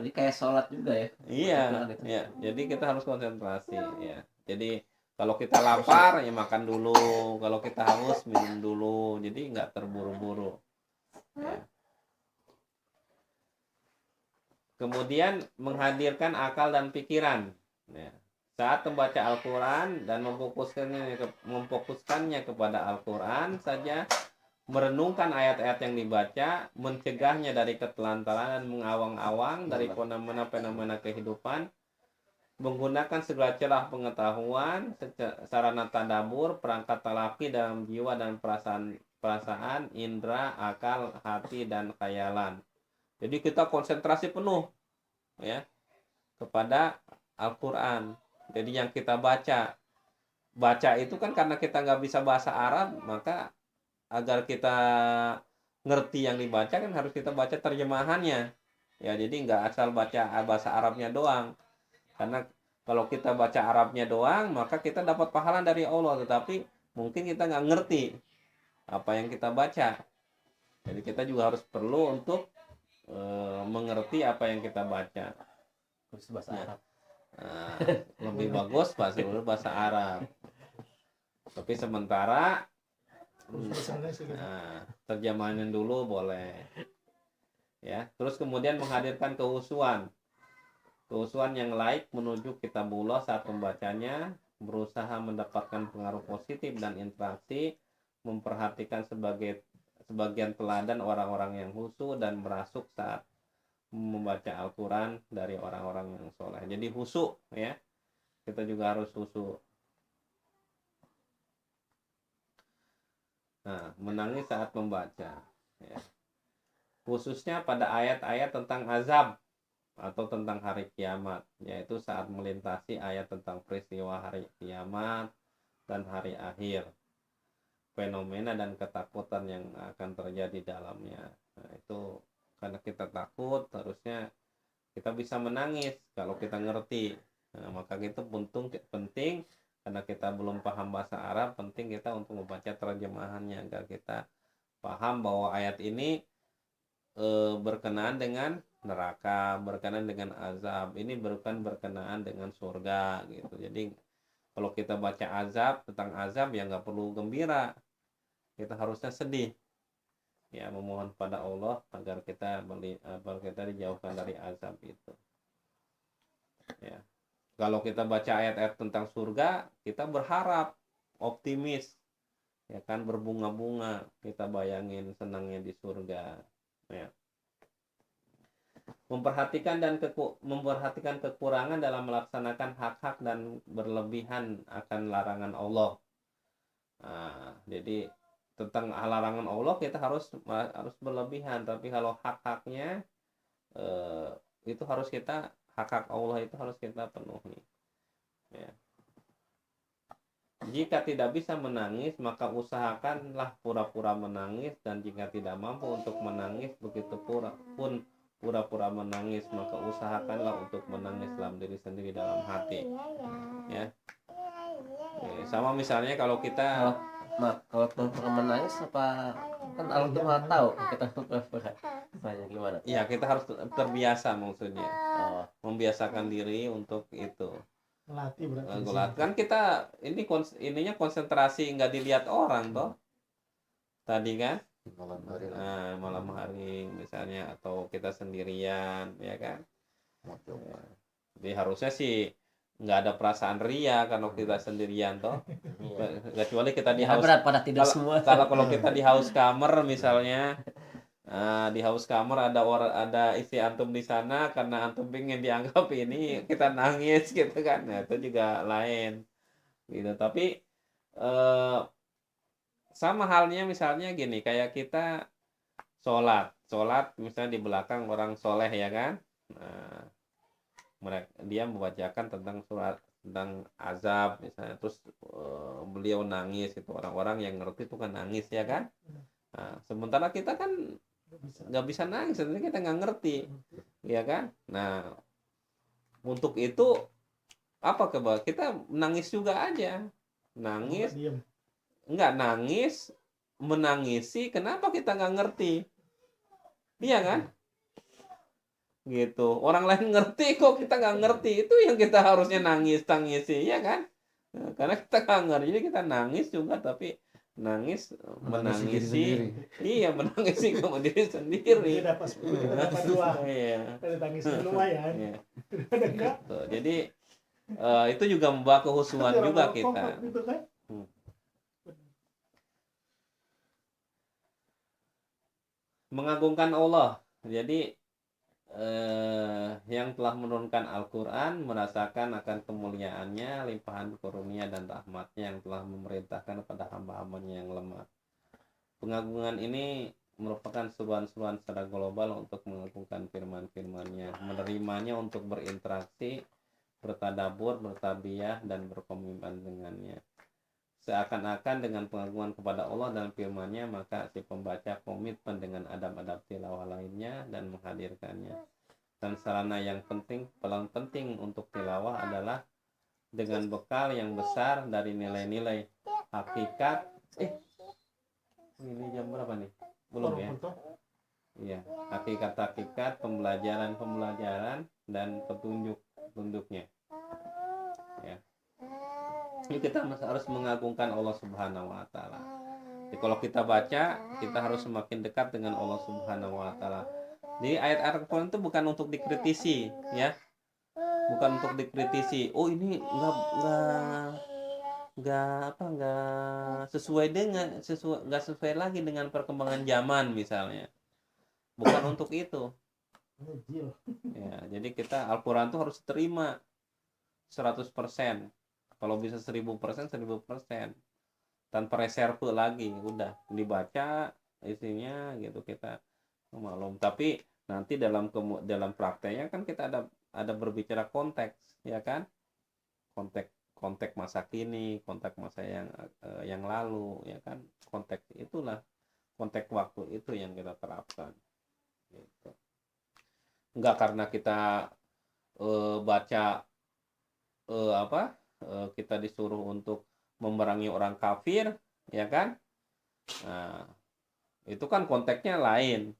Jadi kayak sholat juga ya. Iya, ya. Jadi kita harus konsentrasi, ya. Jadi kalau kita lapar ya makan dulu, kalau kita haus minum dulu. Jadi nggak terburu-buru. Ya. Kemudian menghadirkan akal dan pikiran. Ya. Saat membaca Al-Quran dan memfokuskannya kepada Al-Quran saja, merenungkan ayat-ayat yang dibaca, mencegahnya dari ketelantaran dan mengawang-awang dari fenomena-fenomena kehidupan, menggunakan segala celah pengetahuan, sarana tadabbur, perangkat talaki dalam jiwa dan perasaan, indera, akal, hati, dan khayalan. Jadi kita konsentrasi penuh ya kepada Al-Quran. Jadi yang kita baca itu kan karena kita nggak bisa bahasa Arab, maka agar kita ngerti yang dibaca kan harus kita baca terjemahannya. Ya, jadi nggak asal baca bahasa Arabnya doang. Karena kalau kita baca Arabnya doang, maka kita dapat pahala dari Allah, tetapi mungkin kita nggak ngerti apa yang kita baca. Jadi kita juga harus perlu untuk mengerti apa yang kita baca. Terus bahasa Arab. Nah, lebih bagus bahasa Arab. Tapi sementara terjemahin dulu boleh. Ya, terus kemudian menghadirkan kehusuan yang laik menuju kitabullah saat membacanya, berusaha mendapatkan pengaruh positif dan interaksi, memperhatikan sebagian teladan orang-orang yang khusyuk dan merasuk saat membaca Al-Quran dari orang-orang yang soleh. Jadi khusyuk ya, kita juga harus khusyuk. Nah, menangis saat membaca ya. Khususnya pada ayat-ayat tentang azab atau tentang hari kiamat, yaitu saat melintasi ayat tentang peristiwa hari kiamat dan hari akhir, fenomena dan ketakutan yang akan terjadi dalamnya. Nah, itu karena kita takut, harusnya kita bisa menangis kalau kita ngerti. Nah, maka itu penting karena kita belum paham bahasa Arab, penting kita untuk membaca terjemahannya agar kita paham bahwa ayat ini berkenaan dengan neraka, berkenaan dengan azab. Ini bukan berkenaan dengan surga gitu. Jadi kalau kita baca tentang azab ya nggak perlu gembira. Kita harusnya sedih. Ya, memohon pada Allah agar kita dijauhkan dari azab itu. Ya. Kalau kita baca ayat-ayat tentang surga, kita berharap, optimis, ya kan, berbunga-bunga, kita bayangin senangnya di surga. Ya. memperhatikan kekurangan dalam melaksanakan hak-hak dan berlebihan akan larangan Allah. Nah, jadi tentang larangan Allah kita harus berlebihan, tapi kalau hak-haknya itu harus kita, hak-hak Allah itu harus kita penuhi. Ya. Jika tidak bisa menangis, maka usahakanlah pura-pura menangis, dan jika tidak mampu untuk menangis, begitu pun pura-pura menangis, maka usahakanlah untuk menangis dalam diri sendiri, dalam hati. Ya. Sama misalnya kalau kita kalau pura-pura menangis apa, kan Allah tuh Maha tahu kita pura-pura gimana? Ya, kita harus terbiasa, maksudnya. Membiasakan diri untuk itu. Melatih berarti. Kan kita ininya konsentrasi, nggak dilihat orang toh. Tadi kan? malam hari lah. Nah, malam hari misalnya, atau kita sendirian, ya kan? Ya. Jadi harusnya sih nggak ada perasaan ria kalau kita sendirian toh. Kecuali kita di house, pada tidur semua. kalau kita di house kamar misalnya, di house kamar ada istri antum di sana, karena antum pengen dianggap ini, kita nangis gitu kan. Nah, itu juga lain gitu. Tapi sama halnya misalnya gini, kayak kita sholat misalnya di belakang orang soleh, ya kan. Dia membacakan tentang surat tentang azab misalnya, terus beliau nangis, itu orang-orang yang ngerti itu kan nangis, ya kan. Nah, sementara kita kan nggak bisa nangis, sebenarnya kita nggak ngerti, ya kan. Nah, untuk itu apa, kita nangis juga aja, nangis, nggak nangis, menangisi, kenapa kita nggak ngerti, iya kan, gitu. Orang lain ngerti kok kita nggak ngerti, itu yang kita harusnya tangisi, ya kan. Nah, karena kita nggak ngerti, jadi kita nangis juga, tapi menangisi, iya, menangisi ke diri sendiri. Kita dapat 10, kita dapat 2. Iya. Kita tangisnya lumayan. Iya. Enggak. Jadi itu juga membawa kehusuan juga kita. Gitu kan? Mengagungkan Allah. Jadi yang telah menurunkan Al-Quran merasakan akan kemuliaannya, limpahan karunia dan rahmatnya yang telah memerintahkan kepada hamba-hambanya yang lemah. Pengagungan ini merupakan seruan-seruan secara global untuk mengagungkan firman-firmannya, menerimanya untuk berinteraksi, bertadabur, bertabiah, dan berkomitmen dengannya. Seakan-akan dengan pengagungan kepada Allah dan firman-Nya, maka si pembaca komitmen dengan adab-adab tilawah lainnya dan menghadirkannya. Dan sarana yang paling penting untuk tilawah adalah dengan bekal yang besar dari nilai-nilai hakikat. Ini jam berapa nih? Belum ya? Iya, hakikat-hakikat, pembelajaran dan petunjuknya. Ya. Jadi kita harus mengagungkan Allah Subhanahu wa taala. Jadi kalau kita baca, kita harus semakin dekat dengan Allah Subhanahu wa taala. Jadi ayat-ayat Al-Qur'an itu bukan untuk dikritisi, ya. Bukan untuk dikritisi. Oh, ini enggak sesuai lagi dengan perkembangan zaman misalnya. Bukan untuk itu. Ya, jadi kita Al-Qur'an itu harus terima 100%. Kalau bisa 1000%, 1000%. Tanpa reserve lagi, udah dibaca isinya gitu, kita maklum. Tapi nanti dalam prakteknya kan kita ada berbicara konteks, ya kan? Konteks masa kini, konteks masa yang lalu, ya kan? Konteks itulah, konteks waktu itu yang kita terapkan. Gitu. Enggak karena kita baca kita disuruh untuk memerangi orang kafir, ya kan? Nah, itu kan konteksnya lain.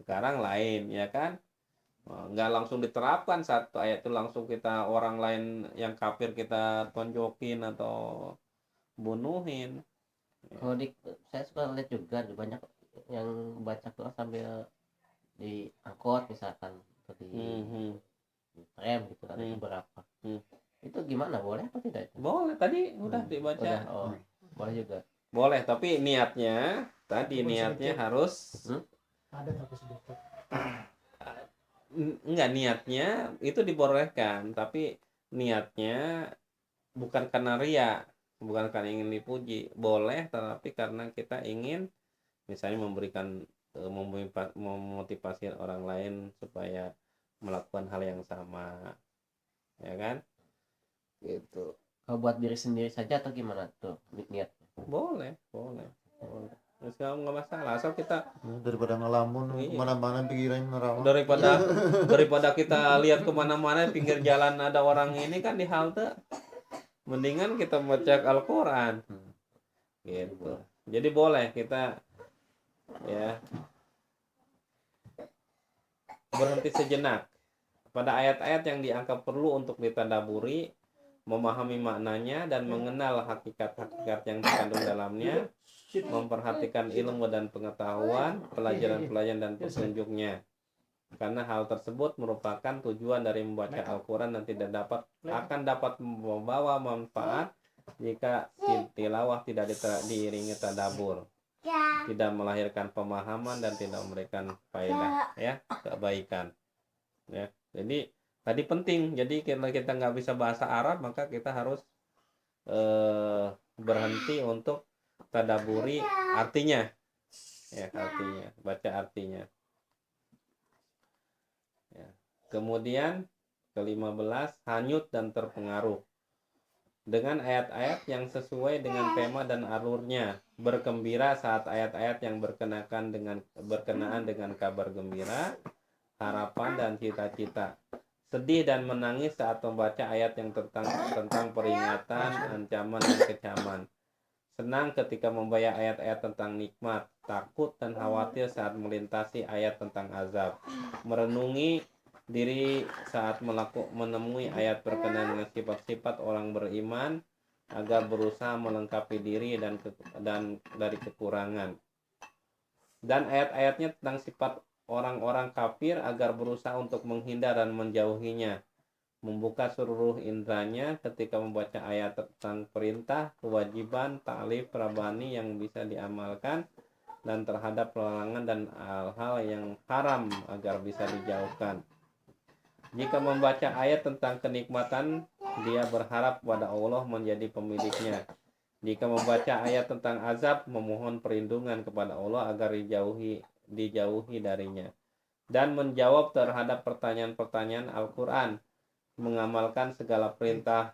Sekarang lain, ya kan? Nggak langsung diterapkan satu ayat itu langsung kita orang lain yang kafir kita tonjokin atau bunuhin. Kalau saya suka lihat juga banyak yang baca Quran sambil di angkot misalkan, atau di tram gitu kan, beberapa. Itu gimana, boleh atau tidak? Boleh, tadi udah dibaca. Boleh juga. Boleh, tapi niatnya harus ada tapi sedikit. enggak, niatnya itu dibolehkan, tapi niatnya bukan karena ria, bukan karena ingin dipuji. Boleh, tetapi karena kita ingin misalnya memberikan memotivasi orang lain supaya melakukan hal yang sama, ya kan? Gitu. Kalau buat diri sendiri saja atau gimana tuh niat? Boleh. Terus nggak masalah, asal kita Daripada ngelamun Iya. kemana-mana pikiran nerawang. daripada kita lihat kemana-mana pinggir jalan ada orang ini kan di halte, mendingan kita baca Al-Quran. Gitu. Jadi boleh kita ya berhenti sejenak pada ayat-ayat yang dianggap perlu untuk ditadaburi, memahami maknanya dan mengenal hakikat-hakikat yang terkandung dalamnya, memperhatikan ilmu dan pengetahuan, pelajaran-pelajaran dan petunjuknya. Karena hal tersebut merupakan tujuan dari membaca Al-Quran dan tidak dapat membawa manfaat jika tilawah tidak diiringi tadabbur, tidak melahirkan pemahaman dan tidak memberikan faedah, ya, kebaikan, ya. Jadi tadi penting, jadi kalau kita nggak bisa bahasa Arab maka kita harus berhenti untuk tadaburi artinya, ya, artinya, baca artinya, ya. Kemudian ke-15, hanyut dan terpengaruh dengan ayat-ayat yang sesuai dengan tema dan alurnya, bergembira saat ayat-ayat yang berkenaan dengan kabar gembira, harapan dan cita-cita, sedih dan menangis saat membaca ayat yang tentang peringatan, ancaman dan kecaman, senang ketika membaca ayat-ayat tentang nikmat, takut dan khawatir saat melintasi ayat tentang azab, merenungi diri saat menemui ayat berkenaan dengan sifat-sifat orang beriman agar berusaha melengkapi diri dan dari kekurangan, dan ayat-ayatnya tentang sifat orang-orang kafir agar berusaha untuk menghindar dan menjauhinya, membuka seluruh indranya ketika membaca ayat tentang perintah, kewajiban, ta'lif, rabani yang bisa diamalkan, dan terhadap larangan dan hal-hal yang haram agar bisa dijauhkan. Jika membaca ayat tentang kenikmatan, dia berharap pada Allah menjadi pemiliknya. Jika membaca ayat tentang azab, memohon perlindungan kepada Allah agar dijauhi darinya. Dan menjawab terhadap pertanyaan-pertanyaan Al-Quran, mengamalkan segala perintah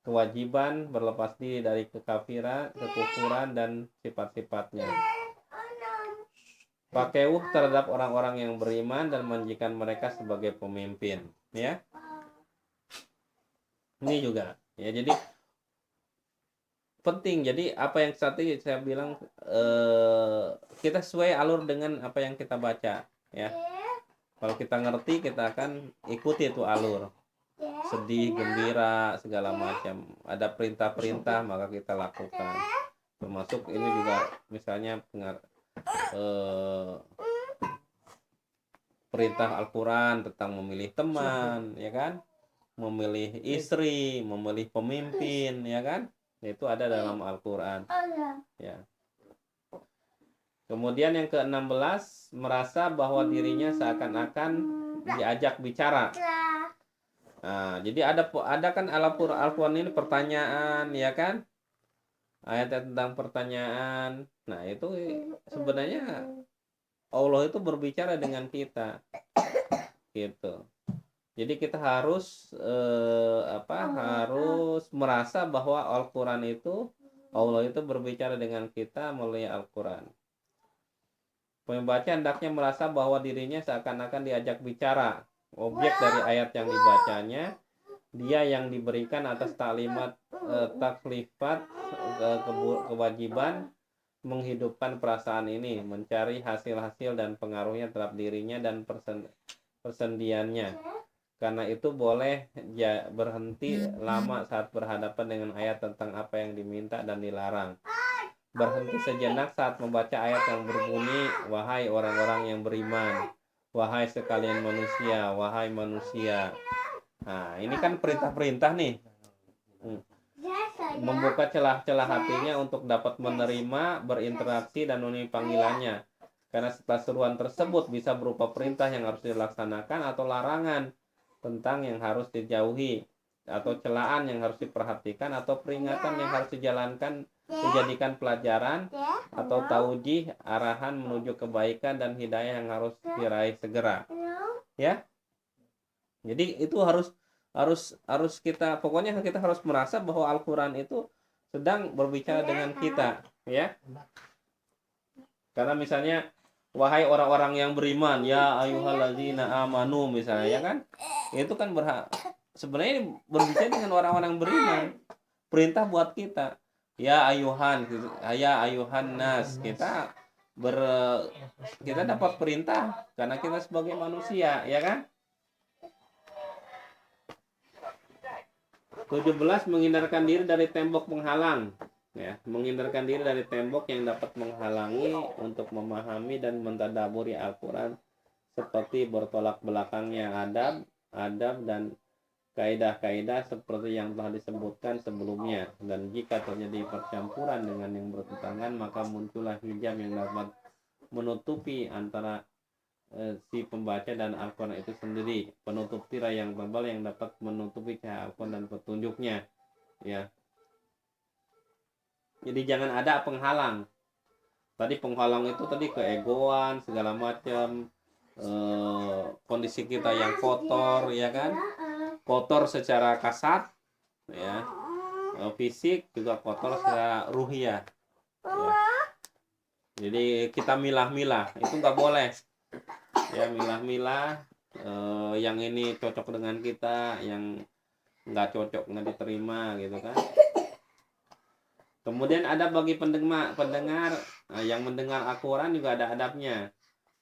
kewajiban, berlepas diri dari kekufuran dan sifat-sifatnya. Pakewuh terhadap orang-orang yang beriman dan menjadikan mereka sebagai pemimpin, ya. Ini juga, ya, jadi penting. Jadi apa yang tadi saya bilang, kita sesuai alur dengan apa yang kita baca, ya. Kalau kita ngerti, kita akan ikuti itu alur. Sedih, gembira, segala macam. Ada perintah-perintah maka kita lakukan. Termasuk ini juga misalnya perintah Al-Quran tentang memilih teman, ya kan, memilih istri, memilih pemimpin, ya kan, itu ada dalam Al-Quran, ya. Kemudian yang ke-16, merasa bahwa dirinya seakan-akan diajak bicara. Nah, jadi ada kan Al-Quran ini pertanyaan, ya kan, ayat tentang pertanyaan. Nah, itu sebenarnya Allah itu berbicara dengan kita, gitu. Jadi kita harus harus merasa bahwa Al-Quran itu, Allah itu berbicara dengan kita melalui Al-Quran. Pembaca hendaknya merasa bahwa dirinya seakan-akan diajak bicara, objek dari ayat yang dibacanya, dia yang diberikan atas taklifat kewajiban menghidupkan perasaan ini, mencari hasil-hasil dan pengaruhnya terhadap dirinya dan persendiannya. Karena itu boleh berhenti lama saat berhadapan dengan ayat tentang apa yang diminta dan dilarang. Berhenti sejenak saat membaca ayat yang berbunyi, wahai orang-orang yang beriman, wahai sekalian manusia, wahai manusia. Nah, ini kan perintah-perintah nih. Membuka celah-celah hatinya untuk dapat menerima, berinteraksi dan memenuhi panggilannya. Karena setelah seruan tersebut bisa berupa perintah yang harus dilaksanakan atau larangan tentang yang harus dijauhi, atau celaan yang harus diperhatikan, atau peringatan yang harus dijadikan pelajaran, atau taujih, arahan menuju kebaikan dan hidayah yang harus diraih segera. Ya. Jadi itu harus kita, pokoknya kita harus merasa bahwa Al-Qur'an itu sedang berbicara dengan kita, ya. Karena misalnya, wahai orang-orang yang beriman, ya ayyuhalladzina amanu misalnya, ya kan? Itu kan sebenarnya ini berbicara dengan orang-orang beriman. Perintah buat kita. Ya ayuhan, ya ayuhan nas. Kita dapat perintah karena kita sebagai manusia, ya kan? 17, menghindarkan diri dari tembok penghalang. Ya, menghindarkan diri dari tembok yang dapat menghalangi untuk memahami dan mentadaburi Al-Quran, seperti bertolak belakangnya adab dan kaidah-kaidah seperti yang telah disebutkan sebelumnya. Dan jika terjadi percampuran dengan yang bertentangan, maka muncullah hijab yang dapat menutupi antara si pembaca dan Al-Quran itu sendiri, penutup tirai yang tebal yang dapat menutupi cahaya Al-Quran dan petunjuknya, ya. Jadi jangan ada penghalang. Tadi penghalang itu tadi keegoan segala macam, kondisi kita yang kotor, ya kan, kotor secara kasat, ya, fisik juga kotor secara ruhiyah, ya. Jadi kita milah-milah itu nggak boleh. Ya, milah-milah, yang ini cocok dengan kita, yang nggak cocok nggak diterima gitu kan. Kemudian ada bagi pendengar yang mendengar Al-Quran juga ada adabnya.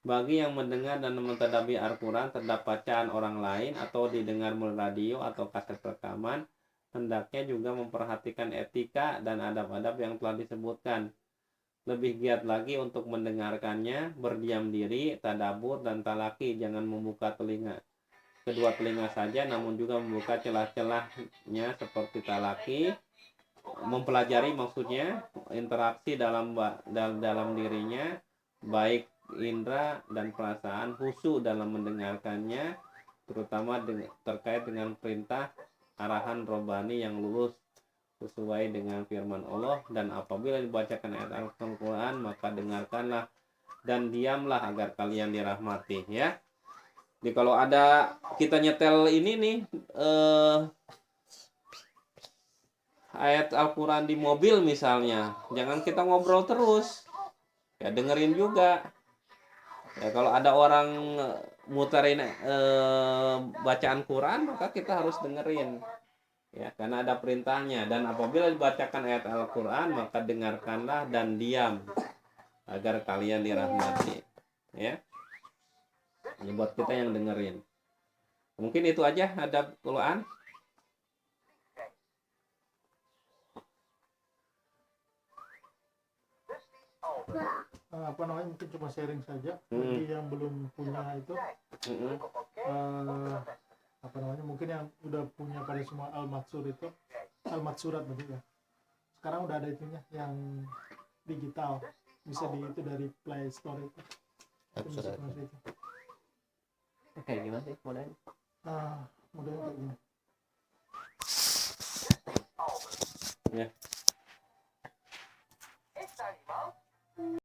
Bagi yang mendengar dan mentadaburi Al-Quran terdapat bacaan orang lain atau didengar melalui radio atau kaset rekaman, hendaknya juga memperhatikan etika dan adab-adab yang telah disebutkan. Lebih giat lagi untuk mendengarkannya, berdiam diri, tadabur, dan talaki. Jangan membuka kedua telinga saja, namun juga membuka celah-celahnya seperti talaki, mempelajari maksudnya, interaksi dalam dirinya, baik indera dan perasaan, khusyuk dalam mendengarkannya, terutama terkait dengan perintah arahan robbani yang lurus sesuai dengan firman Allah. Dan apabila dibacakan ayat Al-Quran, maka dengarkanlah dan diamlah agar kalian dirahmati, ya. Jadi kalau ada kita nyetel ini nih, ayat Al-Quran di mobil misalnya, jangan kita ngobrol terus, ya, dengerin juga, ya. Kalau ada orang muterin bacaan Quran, maka kita harus dengerin, ya, karena ada perintahnya. Dan apabila dibacakan ayat Al-Quran, maka dengarkanlah dan diam agar kalian dirahmati, ya. Ini buat kita yang dengerin. Mungkin itu aja adab Quran. Mungkin cuma sharing saja bagi yang belum punya itu. Mungkin yang udah punya pada semua Al-Matsurat berarti ya. Sekarang udah ada itunya yang digital, bisa itu dari Play Store itu. Oke, gimana sih modelnya? Modelnya kayak gini. Ya.